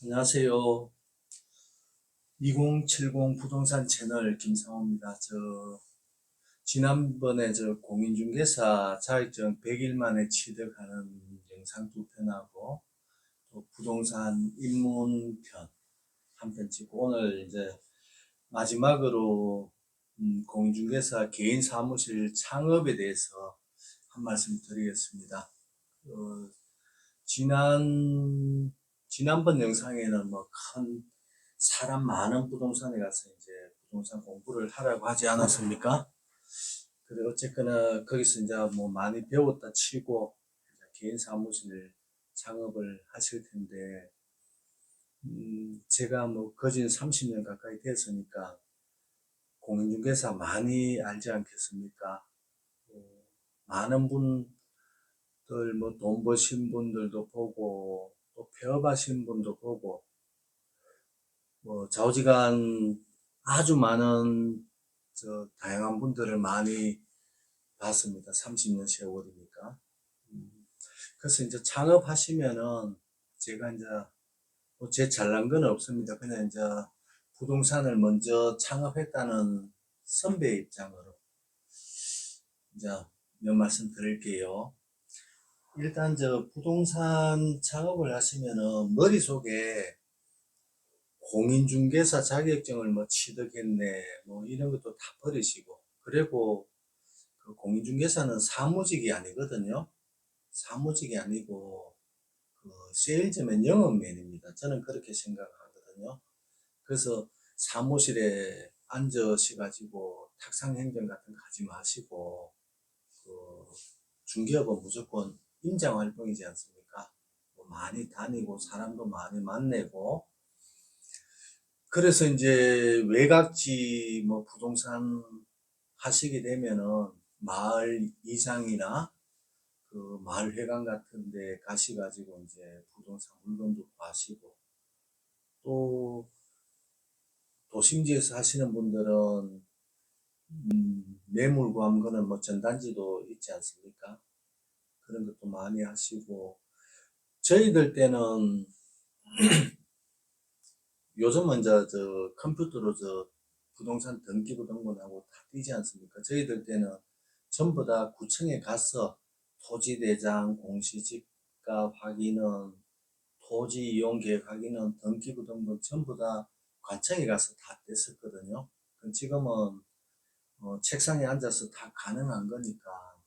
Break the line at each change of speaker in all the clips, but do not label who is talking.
안녕하세요. 2070 부동산 채널 김상호입니다. 지난번에 공인중개사 자격증 100일 만에 취득하는 영상 2편하고 또 부동산 입문편 한 편 찍고 오늘 이제 마지막으로 공인중개사 개인 사무실 창업에 대해서 한 말씀 드리겠습니다. 지난번 영상에는 큰 사람 많은 부동산에 가서 이제 부동산 공부를 하라고 하지 않았습니까? 그래 어쨌거나 거기서 이제 많이 배웠다 치고 개인 사무실 창업을 하실 텐데 제가 거진 30년 가까이 됐으니까 공인중개사 많이 알지 않겠습니까? 많은 분들 돈 버신 분들도 보고 또 폐업하신 분도 보고 좌우지간 아주 많은 다양한 분들을 많이 봤습니다. 30년 세월이니까. 그래서 이제 창업하시면은 제가 이제 제 잘난 건 없습니다. 그냥 이제 부동산을 먼저 창업했다는 선배 입장으로 이제 몇 말씀 드릴게요. 일단 부동산 창업을 하시면은 머릿속에 공인중개사 자격증을 취득했네 이런 것도 다 버리시고, 그리고 그 공인중개사는 사무직이 아니거든요. 사무직이 아니고 세일즈맨 영업맨입니다. 저는 그렇게 생각하거든요. 그래서 사무실에 앉으셔가지고 탁상행정 같은 거 하지 마시고 중개업은 무조건 임장활동이지 않습니까? 많이 다니고 사람도 많이 만나고, 그래서 이제 외곽지 부동산 하시게 되면은 마을 이장이나 그 마을 회관 같은 데 가셔가지고 이제 부동산 물건도 파시고, 또 도심지에서 하시는 분들은 매물 구한 거는 전단지도 있지 않습니까? 그런 것도 많이 하시고, 저희들 때는 요즘은 컴퓨터로 부동산 등기부등본하고 다 띄지 않습니까? 저희들 때는 전부 다 구청에 가서 토지대장, 공시지가 확인은, 토지 이용 계획 확인은, 등기부등본 전부 다 관청에 가서 다 뗐었거든요. 지금은 책상에 앉아서 다 가능한 거니까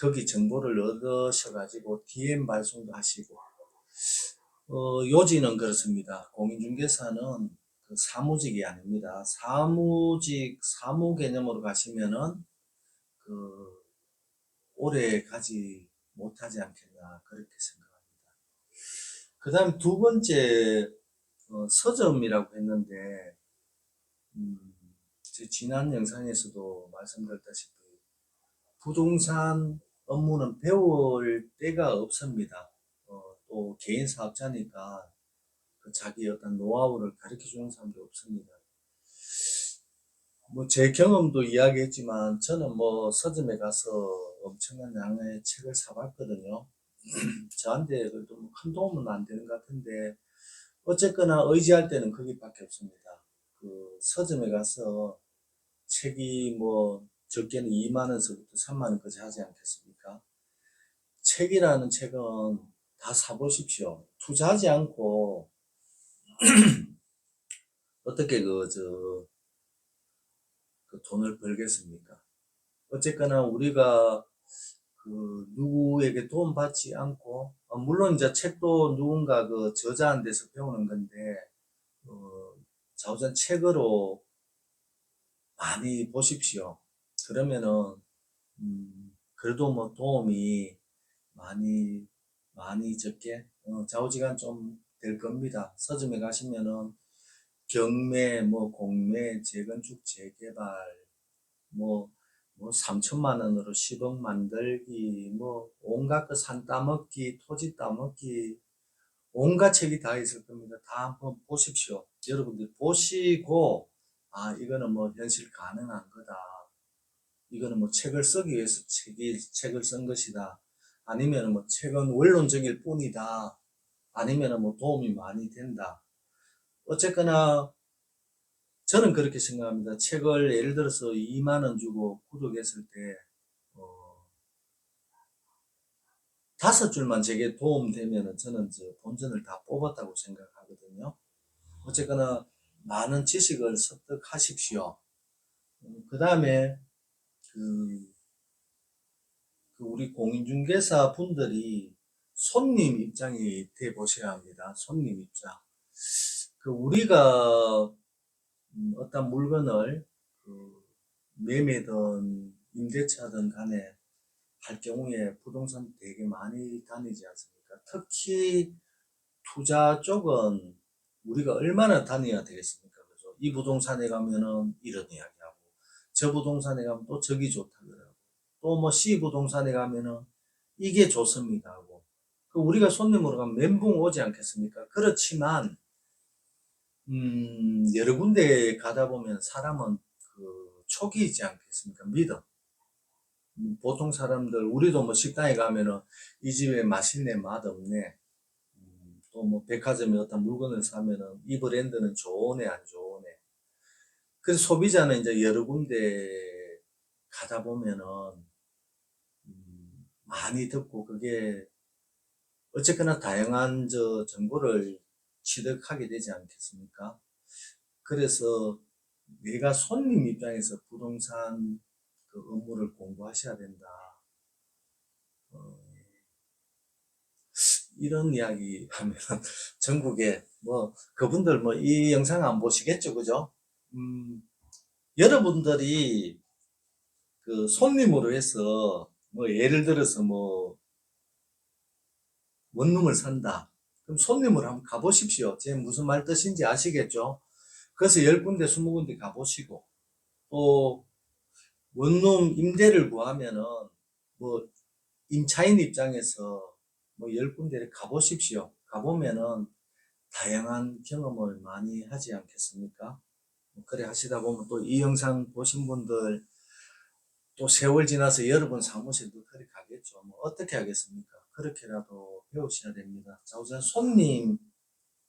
거기 정보를 얻으셔가지고 DM 발송도 하시고, 요지는 그렇습니다. 공인중개사는 그 사무직이 아닙니다. 사무 개념으로 가시면은 오래 가지 못하지 않겠나 그렇게 생각합니다. 그 다음 두 번째 서점이라고 했는데 제 지난 영상에서도 말씀드렸다시피 부동산 업무는 배울 때가 없습니다. 또 개인 사업자니까 자기 어떤 노하우를 가르쳐 주는 사람도 없습니다. 제 경험도 이야기했지만 저는 서점에 가서 엄청난 양의 책을 사봤거든요. 저한테 그래도 큰 도움은 안 되는 것 같은데 어쨌거나 의지할 때는 거기밖에 없습니다. 서점에 가서 책이 적게는 2만 원서부터 3만 원까지 하지 않겠습니까? 책이라는 책은 다 사보십시오. 투자하지 않고 어떻게 돈을 벌겠습니까? 어쨌거나 우리가 누구에게 도움 받지 않고, 물론 이제 책도 누군가 저자한 데서 배우는 건데, 자우전 책으로 많이 보십시오. 그러면은, 그래도 도움이 많이 적게, 좌우지간 좀 될 겁니다. 서점에 가시면은, 경매, 공매, 재건축, 재개발, 3천만 원으로 10억 만들기, 온갖 산 따먹기, 토지 따먹기, 온갖 책이 다 있을 겁니다. 다 한번 보십시오. 여러분들 보시고, 이거는 현실 가능한 거다. 이거는 책을 쓰기 위해서 책을 쓴 것이다. 아니면 뭐 책은 원론적일 뿐이다. 아니면 뭐 도움이 많이 된다. 어쨌거나 저는 그렇게 생각합니다. 책을 예를 들어서 2만 원 주고 구독했을 때 어, 5줄만 제게 도움되면은 저는 저 본전을 다 뽑았다고 생각하거든요. 어쨌거나 많은 지식을 습득하십시오. 그 다음에 그, 그 우리 공인중개사 분들이 손님 입장이 돼 보셔야 합니다. 손님 입장. 그 우리가 어떤 물건을 그 매매든 임대차든 간에 할 경우에 부동산 되게 많이 다니지 않습니까? 특히 투자 쪽은 우리가 얼마나 다녀야 되겠습니까? 그죠? 이 부동산에 가면은 이런 이야기하고, 저 부동산에 가면 또 저기 좋다 그러고, 또 뭐 C 부동산에 가면은 이게 좋습니다 하고, 그 우리가 손님으로 가면 멘붕 오지 않겠습니까? 그렇지만, 여러 군데 가다 보면 사람은 그 촉이 있지 않겠습니까? 믿음. 보통 사람들, 우리도 뭐 식당에 가면은 이 집에 맛있네, 맛없네. 또 뭐 백화점에 어떤 물건을 사면은 이 브랜드는 좋으네, 안 좋으네. 그래서 소비자는 이제 여러 군데 가다 보면은, 많이 듣고 그게 어쨌거나 다양한 정보를 취득하게 되지 않겠습니까? 그래서 내가 손님 입장에서 부동산 그 업무를 공부하셔야 된다. 어, 이런 이야기 하면 전국에 뭐 그분들 뭐 이 영상 안 보시겠죠, 그죠? 음, 여러분들이 그 손님으로 해서 뭐 예를 들어서 뭐 원룸을 산다. 그럼 손님으로 한번 가보십시오. 제 무슨 말 뜻인지 아시겠죠? 그래서 10군데, 20군데 가보시고 또 원룸 임대를 구하면은 뭐 임차인 입장에서 뭐 10군데를 가보십시오. 가보면은 다양한 경험을 많이 하지 않겠습니까? 그래 하시다 보면 또 이 영상 보신 분들 또 세월 지나서 여러분 사무실도 그렇게 가겠죠. 뭐 어떻게 하겠습니까? 그렇게라도 배우셔야 됩니다. 자, 우선 손님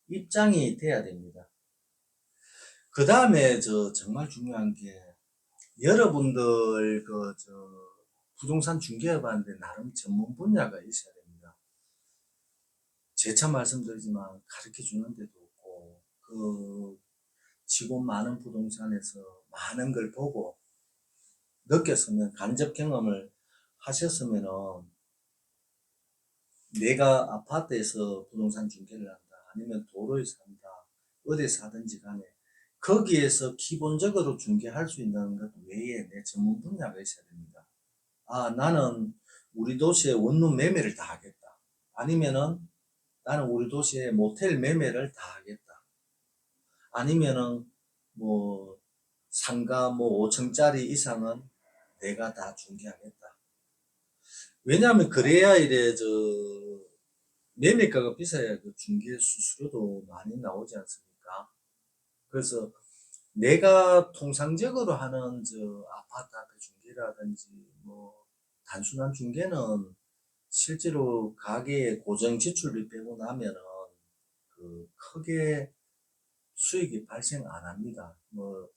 입장이 돼야 됩니다. 그 다음에 정말 중요한 게 여러분들 부동산 중개업하는데 나름 전문 분야가 있어야 됩니다. 재차 말씀드리지만 가르쳐 주는 데도 없고 지금 많은 부동산에서 많은 걸 보고 느꼈으면 간접 경험을 하셨으면은 내가 아파트에서 부동산 중개를 한다 아니면 도로에 산다 어디 사든지 간에 거기에서 기본적으로 중개할 수 있는 것 외에 내 전문 분야가 있어야 됩니다. 아, 나는 우리 도시에 원룸 매매를 다 하겠다. 아니면은 나는 우리 도시에 모텔 매매를 다 하겠다. 아니면은 뭐 상가 뭐 5층짜리 이상은 내가 다 중개하겠다. 왜냐하면 그래야 이래 매매가가 비싸야 그 중개 수수료도 많이 나오지 않습니까? 그래서 내가 통상적으로 하는 아파트 앞에 중개라든지 뭐 단순한 중개는 실제로 가게의 고정 지출비 빼고 나면은 크게 수익이 발생 안 합니다. 뭐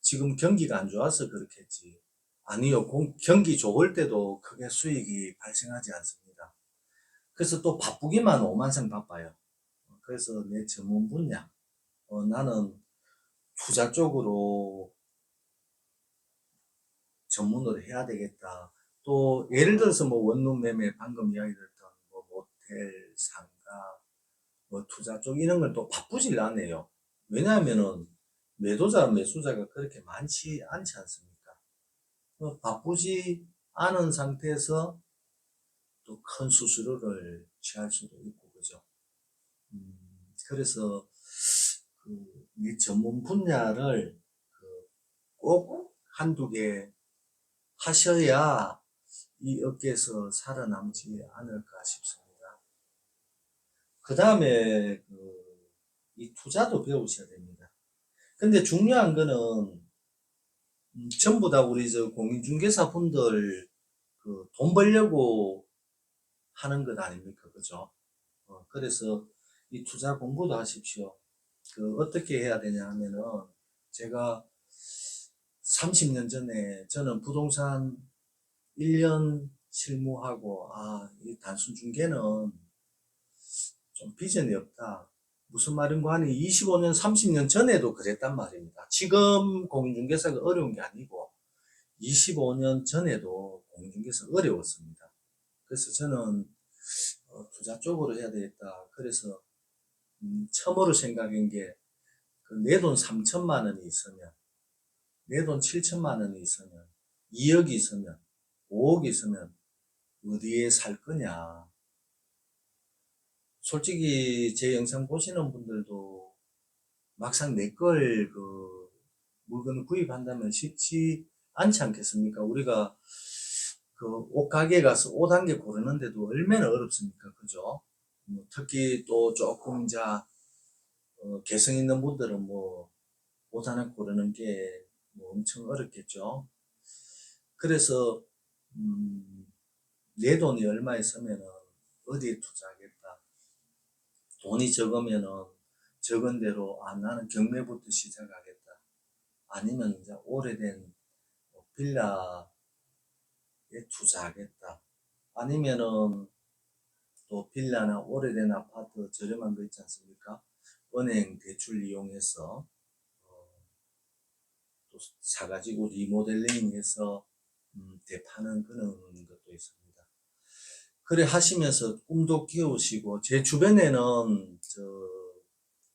지금 경기가 안 좋아서 그렇겠지. 아니요, 경기 좋을 때도 크게 수익이 발생하지 않습니다. 그래서 또 바쁘기만 오만상 바빠요. 그래서 내 전문 분야, 나는 투자 쪽으로 전문으로 해야 되겠다. 또 예를 들어서 뭐 원룸 매매 방금 이야기 드렸던 뭐 모텔, 상가, 뭐 투자 쪽 이런 걸 또 바쁘질 않아요. 왜냐하면은 매도자, 매수자가 그렇게 많지 않지 않습니까? 바쁘지 않은 상태에서 또 큰 수수료를 취할 수도 있고, 그죠? 그래서 이 전문 분야를 꼭 한두 개 하셔야 이 업계에서 살아남지 않을까 싶습니다. 그 다음에 이 투자도 배우셔야 됩니다. 근데 중요한 거는 전부 다 우리 공인중개사 분들 돈 벌려고 하는 것 아닙니까? 그죠? 그래서 이 투자 공부도 하십시오. 어떻게 해야 되냐 하면은, 제가 30년 전에 저는 부동산 1년 실무하고, 이 단순 중개는 좀 비전이 없다. 무슨 말인고 하니 25년, 30년 전에도 그랬단 말입니다. 지금 공인중개사가 어려운 게 아니고 25년 전에도 공인중개사 어려웠습니다. 그래서 저는 투자 쪽으로 해야 되겠다. 그래서 처음으로 생각한 게 내 돈 3천만 원이 있으면, 내 돈 7천만 원이 있으면, 2억이 있으면, 5억이 있으면 어디에 살 거냐. 솔직히 제 영상 보시는 분들도 막상 내 걸 물건을 구입한다면 쉽지 않지 않겠습니까? 우리가 옷가게 가서 옷 한 개 고르는데도 얼마나 어렵습니까? 그죠? 특히 또 조금 개성 있는 분들은 옷 하나 고르는 게 엄청 어렵겠죠. 그래서 내 돈이 얼마 있으면 어디에 투자하겠다. 돈이 적으면은 적은 대로 나는 경매부터 시작하겠다. 아니면 이제 오래된 빌라에 투자하겠다. 아니면은 또 빌라나 오래된 아파트 저렴한 거 있지 않습니까? 은행 대출 이용해서 또 사가지고 리모델링해서 대파는 그런 것도 있습니다. 그래 하시면서 꿈도 키우시고, 제 주변에는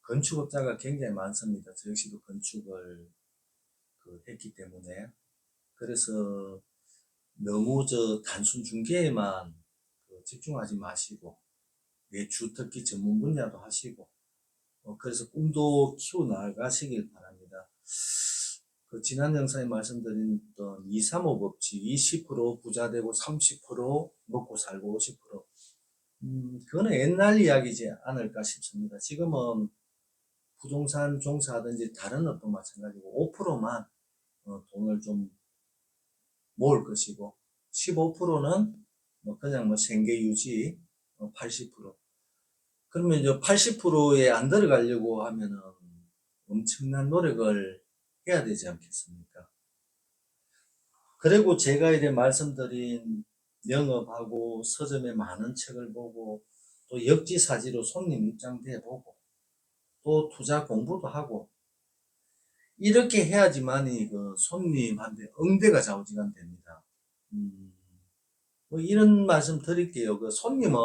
건축업자가 굉장히 많습니다. 저 역시도 건축을 했기 때문에. 그래서 너무 단순 중개에만 집중하지 마시고, 내 주특기 전문 분야도 하시고, 그래서 꿈도 키워 나가시길 바랍니다. 지난 영상에 말씀드렸던 235 법칙, 20% 부자 되고 30% 먹고 살고 50%. 그거는 옛날 이야기지 않을까 싶습니다. 지금은 부동산 종사하든지 다른 업도 마찬가지고 5%만 돈을 좀 모을 것이고, 15%는 그냥 생계 유지, 80%. 그러면 이제 80%에 안 들어가려고 하면은 엄청난 노력을 해야 되지 않겠습니까? 그리고 제가 이제 말씀드린 영업하고 서점에 많은 책을 보고 또 역지사지로 손님 입장돼 보고 또 투자 공부도 하고 이렇게 해야지만이 손님한테 응대가 좌우지간 됩니다. 이런 말씀 드릴게요. 손님은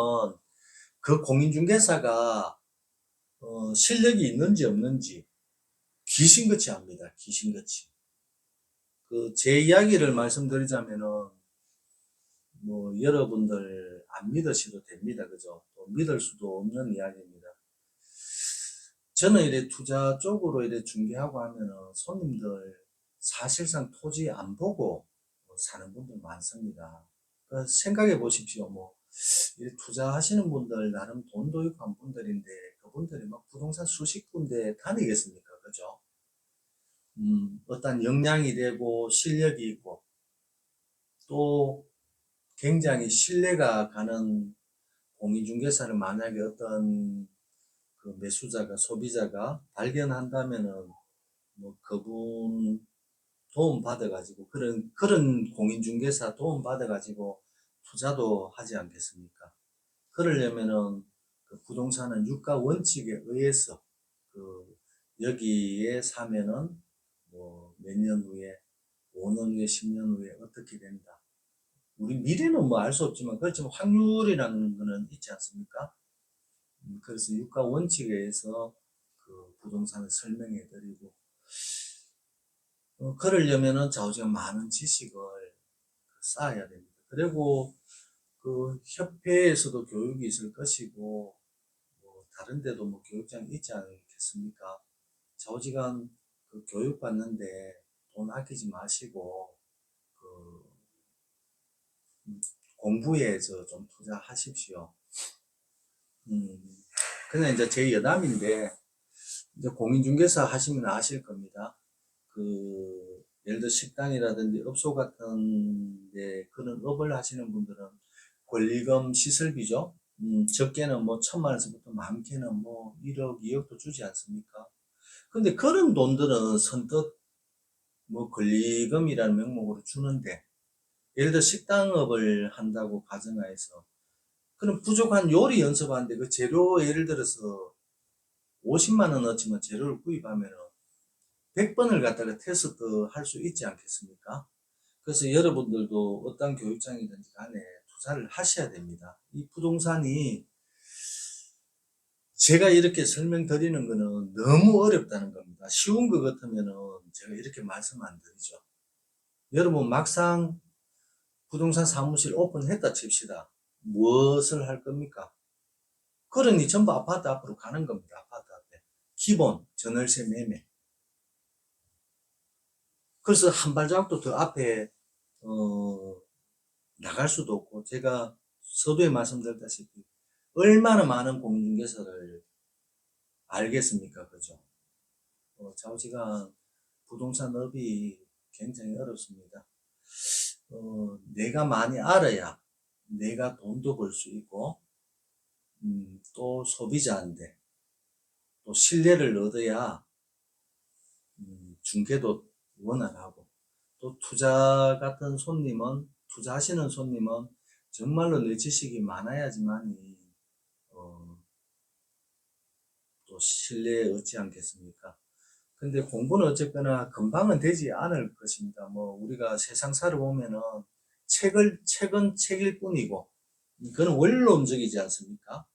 공인중개사가 실력이 있는지 없는지 귀신같이 압니다. 귀신같이. 제 이야기를 말씀드리자면은 여러분들 안 믿으셔도 됩니다. 그죠? 또 믿을 수도 없는 이야기입니다. 저는 이래 투자 쪽으로 이래 중개하고 하면은 손님들 사실상 토지 안 보고 사는 분들 많습니다. 생각해 보십시오. 이래 투자하시는 분들 나름 돈도 있고 한 분들인데 그분들이 막 부동산 수십 군데 다니겠습니까? 그죠? 어떤 역량이 되고 실력이 있고 또 굉장히 신뢰가 가는 공인중개사를 만약에 어떤 매수자가 소비자가 발견한다면은 그분 도움 받아가지고 그런 공인중개사 도움 받아가지고 투자도 하지 않겠습니까? 그러려면은 부동산은 유가 원칙에 의해서 여기에 사면은 몇 년 후에 5년 후에 10년 후에 어떻게 된다. 우리 미래는 알 수 없지만 그렇지만 확률이라는 거는 있지 않습니까? 그래서 유가 원칙에 의해서 부동산을 설명해 드리고 그러려면은 좌우지간 많은 지식을 쌓아야 됩니다. 그리고 협회에서도 교육이 있을 것이고 다른 데도 교육장이 있지 않겠습니까? 좌우지간 교육 받는데 돈 아끼지 마시고 공부에 좀 투자하십시오. 그냥 이제 제 여담인데 이제 공인중개사 하시면 아실 겁니다. 예를 들어 식당이라든지 업소 같은 데 그런 업을 하시는 분들은 권리금 시설비죠. 적게는 뭐 1,000만 원에서부터 많게는 뭐 1억, 2억도 주지 않습니까? 근데 그런 돈들은 선뜻 뭐 권리금이라는 명목으로 주는데, 예를 들어 식당업을 한다고 가정하에서 그럼 부족한 요리 연습하는데 그 재료 예를 들어서 50만 원 어치만 재료를 구입하면은 100번을 갖다가 테스트 할 수 있지 않겠습니까? 그래서 여러분들도 어떤 교육장이든지 간에 투자를 하셔야 됩니다. 이 부동산이 제가 이렇게 설명드리는 거는 너무 어렵다는 겁니다. 쉬운 것 같으면은 제가 이렇게 말씀 안 드리죠. 여러분 막상 부동산 사무실 오픈했다 칩시다. 무엇을 할 겁니까? 그러니 전부 아파트 앞으로 가는 겁니다. 아파트 앞에. 기본, 전월세 매매. 그래서 한 발자국도 더 앞에, 나갈 수도 없고, 제가 서두에 말씀드렸다시피, 얼마나 많은 공인중개사를 알겠습니까? 그죠? 좌우지간 부동산업이 굉장히 어렵습니다. 내가 많이 알아야 내가 돈도 벌 수 있고, 또 소비자인데, 또 신뢰를 얻어야, 중개도 원활하고, 또 투자하시는 손님은 정말로 내 지식이 많아야지만이, 또 신뢰 얻지 않겠습니까? 근데 공부는 어쨌거나 금방은 되지 않을 것입니다. 뭐, 우리가 세상 살아보면은 책은 책일 뿐이고, 그건 원론적이지 않습니까?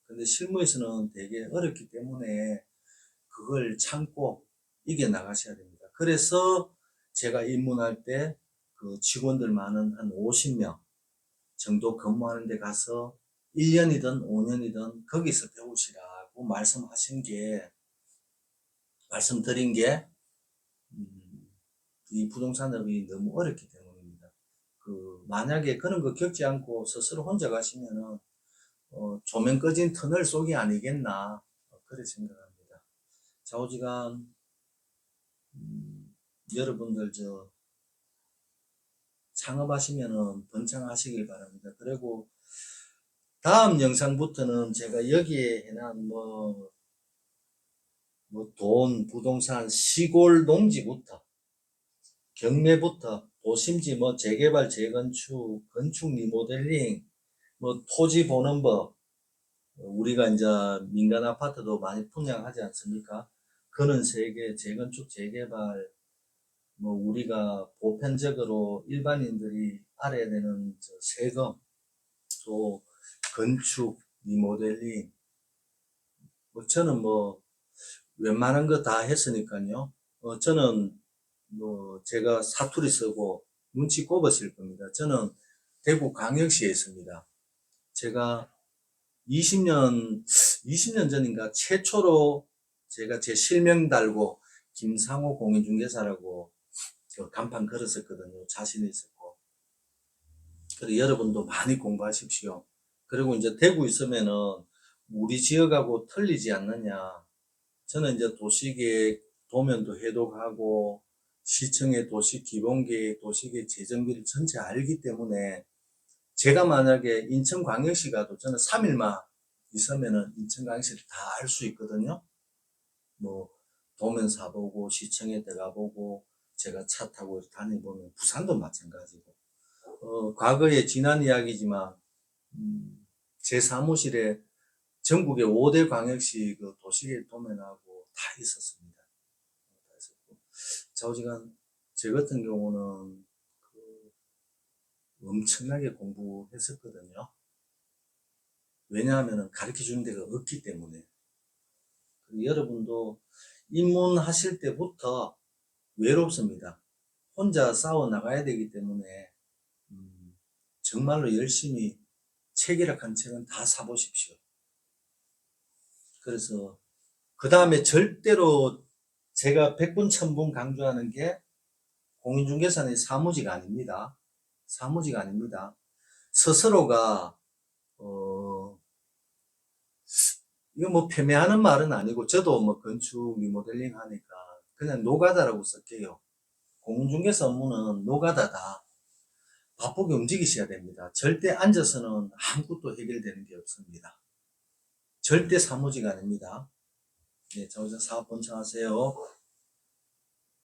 근데 실무에서는 되게 어렵기 때문에 그걸 참고 이겨나가셔야 됩니다. 그래서 제가 입문할 때 그 직원들 많은 한 50명 정도 근무하는 데 가서 1년이든 5년이든 거기서 배우시라고 말씀드린 게, 이 부동산업이 너무 어렵기 때문입니다. 만약에 그런 거 겪지 않고 스스로 혼자 가시면은, 조명 꺼진 터널 속이 아니겠나, 그렇게 생각합니다. 좌우지간, 여러분들 창업하시면은 번창하시길 바랍니다. 그리고 다음 영상부터는 제가 여기에 해놓은 돈, 부동산, 시골 농지부터, 경매부터, 도심지, 재개발, 재건축, 건축 리모델링, 토지 보는 법, 우리가 이제 민간 아파트도 많이 분양하지 않습니까? 그런 세계, 재건축, 재개발, 우리가 보편적으로 일반인들이 알아야 되는 세금, 또 건축, 리모델링, 저는 웬만한 거 다 했으니까요. 저는 제가 사투리 쓰고 눈치 꼽으실 겁니다. 저는 대구 광역시에 있습니다. 제가 20년 전인가 최초로 제가 제 실명 달고 김상호 공인중개사라고 간판 걸었었거든요. 자신 있었고. 그래서 여러분도 많이 공부하십시오. 그리고 이제 대구 있으면은 우리 지역하고 틀리지 않느냐. 저는 이제 도시계획 도면도 해독하고 시청의 도시 기본계획, 도시계획 재정비를 전체 알기 때문에 제가 만약에 인천광역시 가도 저는 3일만 있으면은 인천광역시를 다 알 수 있거든요. 도면 사보고 시청에 들어가보고 제가 차 타고 다니보면 부산도 마찬가지고 과거에 지난 이야기지만 제 사무실에 전국의 5대 광역시 그 도시계획 도면하고 다 있었습니다. 좌우지간 제 같은 경우는 엄청나게 공부했었거든요. 왜냐하면 가르쳐 주는 데가 없기 때문에. 여러분도 입문하실 때부터 외롭습니다. 혼자 싸워 나가야 되기 때문에 정말로 열심히 책이라한 책은 다 사보십시오. 그래서 그 다음에 절대로 제가 100분 1000분 강조하는 게 공인중개사는 사무직 아닙니다. 사무직 아닙니다. 스스로가 이거 폄훼하는 말은 아니고 저도 건축 리모델링 하니까 그냥 노가다라고 쓸게요. 공인중개사 업무는 노가다다. 바쁘게 움직이셔야 됩니다. 절대 앉아서는 아무것도 해결되는 게 없습니다. 절대 사무직 아닙니다. 네, 자, 우선 사업 번창하세요.